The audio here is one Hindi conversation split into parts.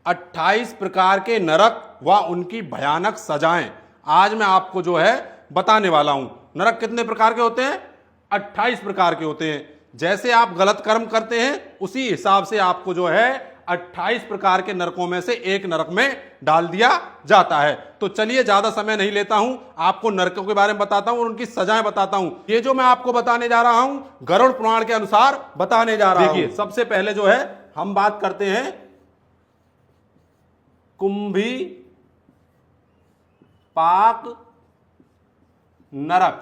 28 प्रकार के नरक व उनकी भयानक सजाएं आज मैं आपको जो है बताने वाला हूं। नरक कितने प्रकार के होते हैं? 28 प्रकार के होते हैं। जैसे आप गलत कर्म करते हैं उसी हिसाब से आपको जो है 28 प्रकार के नरकों में से एक नरक में डाल दिया जाता है। तो चलिए ज्यादा समय नहीं लेता हूं, आपको नरकों के बारे में बताता हूं और उनकी सजाएं बताता हूं। ये जो मैं आपको बताने जा रहा हूं गरुड़ पुराण के अनुसार बताने जा रहा हूं। देखिए सबसे पहले जो है हम बात करते हैं कुंभी पाक नरक।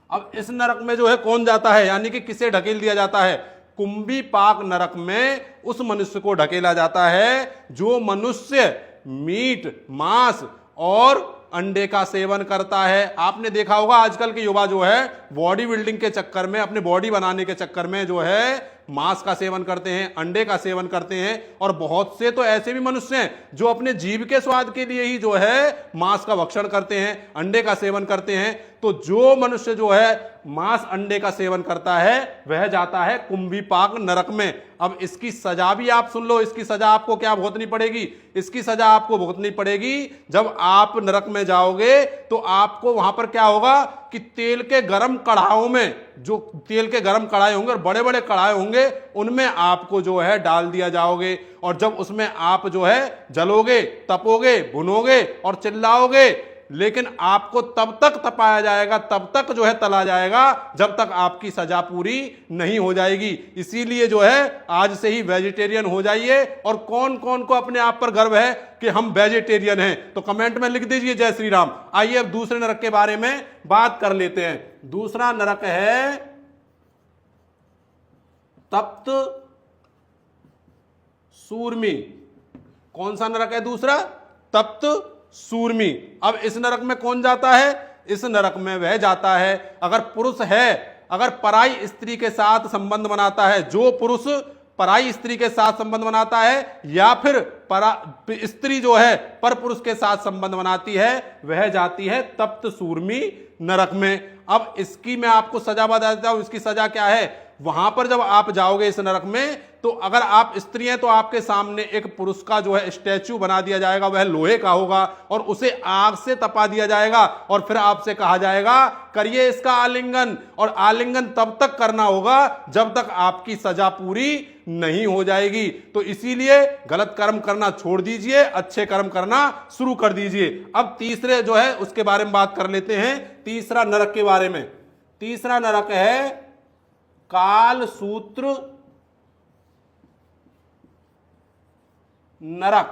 अब इस नरक में जो है कौन जाता है, यानी कि किसे ढकेल दिया जाता है? कुंभी पाक नरक में उस मनुष्य को ढकेला जाता है जो मनुष्य मीट, मांस और अंडे का सेवन करता है। आपने देखा होगा आजकल के युवा जो है बॉडी बिल्डिंग के चक्कर में, अपने बॉडी बनाने के चक्कर में जो है मांस का सेवन करते हैं, अंडे का सेवन करते हैं। और बहुत से तो ऐसे भी मनुष्य हैं जो अपने जीभ के स्वाद के लिए ही जो है मांस का भक्षण करते हैं, अंडे का सेवन करते हैं। तो जो मनुष्य जो है मांस अंडे का सेवन करता है वह जाता है कुंभी पाक नरक में। अब इसकी सजा भी आप सुन लो, इसकी सजा आपको क्या भुगतनी पड़ेगी? इसकी सजा आपको भुगतनी पड़ेगी जब आप नरक में जाओगे तो आपको वहां पर क्या होगा कि तेल के गरम कढ़ाओं में, जो तेल के गरम कढ़ाई होंगे और बड़े बड़े कढ़ाई होंगे, उनमें आपको जो है डाल दिया जाओगे। और जब उसमें आप जो है जलोगे, तपोगे, भुनोगे और चिल्लाओगे, लेकिन आपको तब तक तपाया जाएगा, तब तक जो है तला जाएगा जब तक आपकी सजा पूरी नहीं हो जाएगी। इसीलिए जो है आज से ही वेजिटेरियन हो जाइए। और कौन कौन को अपने आप पर गर्व है कि हम वेजिटेरियन हैं तो कमेंट में लिख दीजिए जय श्री राम। आइए अब दूसरे नरक के बारे में बात कर लेते हैं। दूसरा नरक है तप्त सूर्मी। कौन सा नरक है दूसरा? तप्त सूर्मी। अब इस नरक में कौन जाता है? इस नरक में वह जाता है अगर पुरुष है, अगर पराई स्त्री के साथ संबंध बनाता है, जो पुरुष पराई स्त्री के साथ संबंध बनाता है या फिर स्त्री जो है पर पुरुष के साथ संबंध बनाती है, वह जाती है तप्त सूर्मी नरक में। अब इसकी मैं आपको सजा बता देता हूं। इसकी सजा क्या है? वहां पर जब आप जाओगे इस नरक में तो अगर आप स्त्री हैं तो आपके सामने एक पुरुष का जो है स्टैचू बना दिया जाएगा, वह लोहे का होगा और उसे आग से तपा दिया जाएगा और फिर आपसे कहा जाएगा करिए इसका आलिंगन। और आलिंगन तब तक करना होगा जब तक आपकी सजा पूरी नहीं हो जाएगी। तो इसीलिए गलत कर्म करना छोड़ दीजिए, अच्छे कर्म करना शुरू कर दीजिए। अब तीसरे जो है उसके बारे में बात कर लेते हैं, तीसरा नरक के बारे में। तीसरा नरक है काल सूत्र नरक।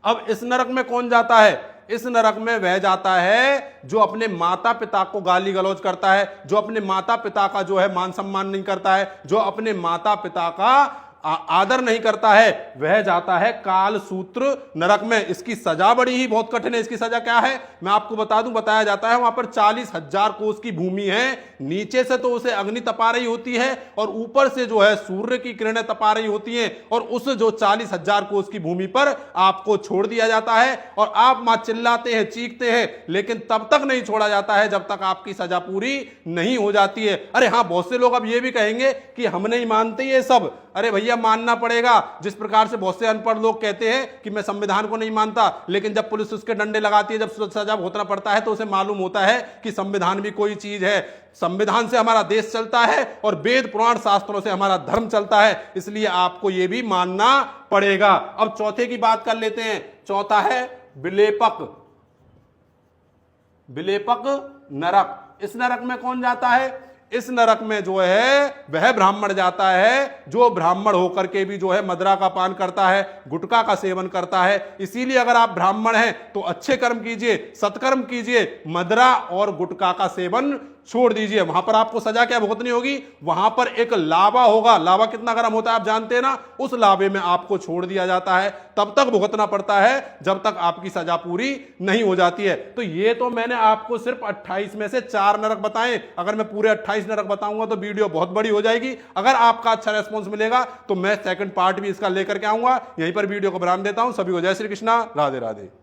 अब इस नरक में कौन जाता है? इस नरक में वह जाता है जो अपने माता पिता को गाली गलौज करता है, जो अपने माता पिता का जो है मान सम्मान नहीं करता है, जो अपने माता पिता का आदर नहीं करता है, वह जाता है काल सूत्र नरक में। इसकी सजा बड़ी ही बहुत कठिन है। इसकी सजा क्या है मैं आपको बता दूं। बताया जाता है वहां पर 40,000 कोस की भूमि है। नीचे से तो उसे अग्नि तपा रही होती है और ऊपर से जो है सूर्य की किरणें तपा रही होती हैं और उस जो 40,000 कोस की भूमि पर आपको छोड़ दिया जाता है और आप मां चिल्लाते हैं, चीखते हैं, लेकिन तब तक नहीं छोड़ा जाता है जब तक आपकी सजा पूरी नहीं हो जाती है। अरे हाँ, बहुत से लोग अब ये भी कहेंगे कि हम नहीं मानते ये सब। अरे भैया मानना पड़ेगा। जिस प्रकार से बहुत से अनपढ़ लोग कहते हैं कि मैं संविधान को नहीं मानता, लेकिन जब पुलिस उसके डंडे लगाती है, जब सजा भुगतना पड़ता है तो उसे मालूम होता है कि संविधान भी कोई चीज है। संविधान से हमारा देश चलता है और वेद पुराण शास्त्रों से हमारा धर्म चलता है, इसलिए आपको यह भी मानना पड़ेगा। अब चौथे की बात कर लेते हैं। चौथा है विलेपक। विलेपक नरक। इस नरक में कौन जाता है? इस नरक में जो है वह ब्राह्मण जाता है जो ब्राह्मण होकर के भी जो है मदिरा का पान करता है, गुटखा का सेवन करता है। इसीलिए अगर आप ब्राह्मण हैं तो अच्छे कर्म कीजिए, सत्कर्म कीजिए, मदिरा और गुटखा का सेवन छोड़ दीजिए। वहां पर आपको सजा क्या भुगतनी होगी? वहां पर एक लावा होगा। लावा कितना गर्म होता है आप जानते हैं ना? उस लावे में आपको छोड़ दिया जाता है, तब तक भुगतना पड़ता है जब तक आपकी सजा पूरी नहीं हो जाती है। तो ये तो मैंने आपको सिर्फ 28 में से 4 नरक बताएं। अगर मैं पूरे 28 नरक बताऊंगा तो वीडियो बहुत बड़ी हो जाएगी। अगर आपका अच्छा रेस्पॉन्स मिलेगा तो मैं सेकंड पार्ट भी इसका लेकर के आऊंगा। यहीं पर वीडियो को विराम देता हूं। सभी को जय श्री कृष्णा, राधे राधे।